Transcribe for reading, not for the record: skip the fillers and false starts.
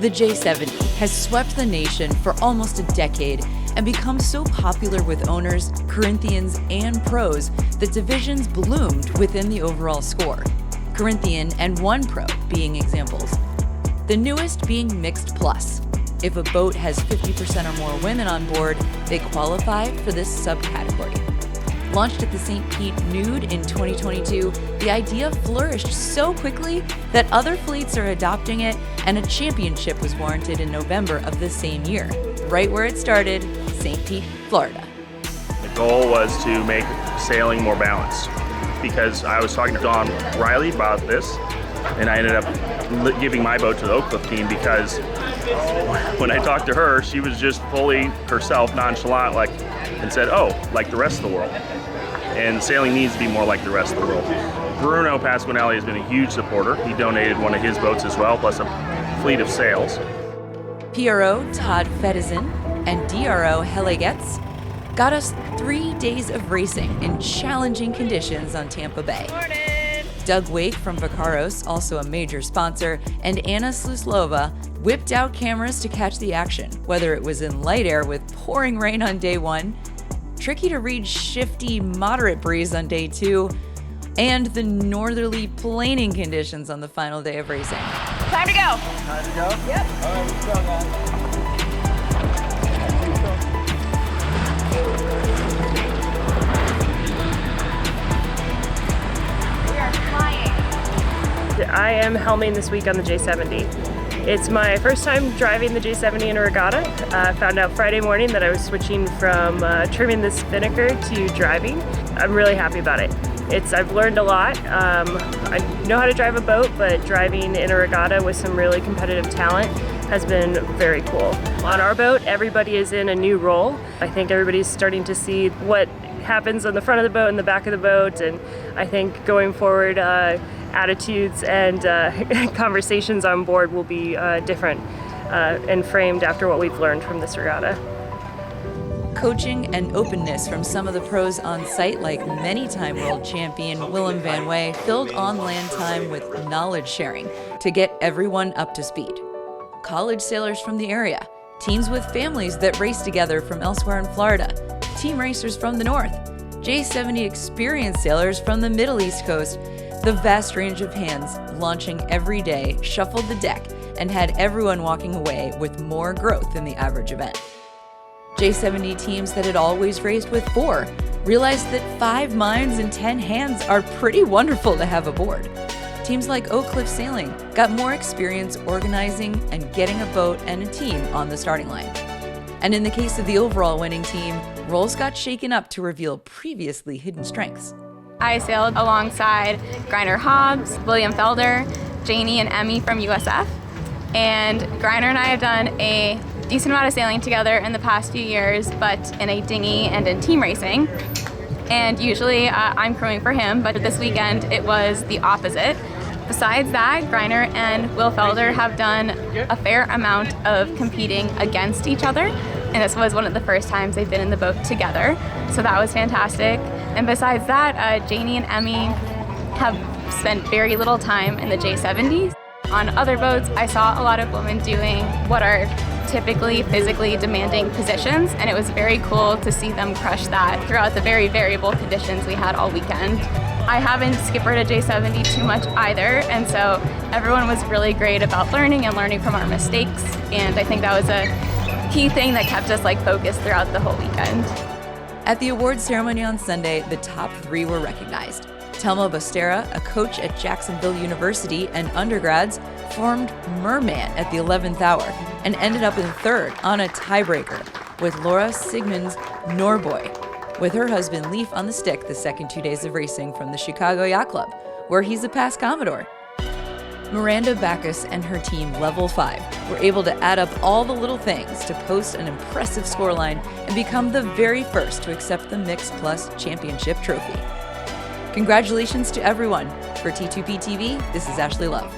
The J70 has swept the nation for almost a decade and become so popular with owners, Corinthians, and pros that divisions bloomed within the overall score, Corinthian and One Pro being examples. The newest being Mixed Plus. If a boat has 50% or more women on board, they qualify for this subcategory. Launched at the St. Pete Nude in 2022, the idea flourished so quickly that other fleets are adopting it, and a championship was warranted in November of the same year, right where it started, St. Pete, Florida. The goal was to make sailing more balanced, because I was talking to Dawn Riley about this, and I ended up giving my boat to the Oak Cliff team because when I talked to her, she was just fully herself, nonchalant, and said, "Oh, like the rest of the world." And sailing needs to be more like the rest of the world. Bruno Pasquinelli has been a huge supporter. He donated one of his boats as well, plus a fleet of sails. PRO Todd Fedizin and DRO Helle Getz got us 3 days of racing in challenging conditions on Tampa Bay. Morning. Doug Wake from Vacaros, also a major sponsor, and Anna Sluslova whipped out cameras to catch the action, whether it was in light air with pouring rain on day 1, tricky to read shifty moderate breeze on day 2, and the northerly planing conditions on the final day of racing. Time to go. Time to go? Yep. All right, let's go, guys. We are flying. I am helming this week on the J70. It's my first time driving the J70 in a regatta. I found out Friday morning that I was switching from trimming the spinnaker to driving. I'm really happy about it. I've learned a lot. I know how to drive a boat, but driving in a regatta with some really competitive talent has been very cool. On our boat, everybody is in a new role. I think everybody's starting to see what happens on the front of the boat and the back of the boat, and I think going forward, attitudes and conversations on board will be different and framed after what we've learned from this regatta. Coaching and openness from some of the pros on site, like many-time world champion Willem Van Wey, filled on-land time with knowledge sharing to get everyone up to speed. College sailors from the area, teams with families that race together from elsewhere in Florida, team racers from the north, J70 experienced sailors from the Middle East Coast. The vast range of hands launching every day shuffled the deck and had everyone walking away with more growth than the average event. J70 teams that had always raced with 4 realized that 5 minds and 10 hands are pretty wonderful to have aboard. Teams like Oak Cliff Sailing got more experience organizing and getting a boat and a team on the starting line. And in the case of the overall winning team, roles got shaken up to reveal previously hidden strengths. I sailed alongside Greiner Hobbs, William Felder, Janie and Emmy from USF. And Greiner and I have done a decent amount of sailing together in the past few years, but in a dinghy and in team racing. And usually I'm crewing for him, but this weekend it was the opposite. Besides that, Greiner and Will Felder have done a fair amount of competing against each other. And this was one of the first times they've been in the boat together. So that was fantastic. And besides that, Janie and Emmy have spent very little time in the J70s. On other boats, I saw a lot of women doing what are typically physically demanding positions, and it was very cool to see them crush that throughout the very variable conditions we had all weekend. I haven't skippered a J70 too much either, and so everyone was really great about learning and learning from our mistakes, and I think that was a key thing that kept us focused throughout the whole weekend. At the awards ceremony on Sunday, the top 3 were recognized. Telma Bostera, a coach at Jacksonville University, and undergrads formed Merman at the 11th hour and ended up in 3rd on a tiebreaker with Laura Sigmunds Norboy, with her husband Leif on the stick the second 2 days of racing from the Chicago Yacht Club, where he's a past Commodore. Miranda Backus and her team Level 5 were able to add up all the little things to post an impressive scoreline and become the very first to accept the Mixed Plus Championship trophy. Congratulations to everyone. For T2P TV, this is Ashley Love.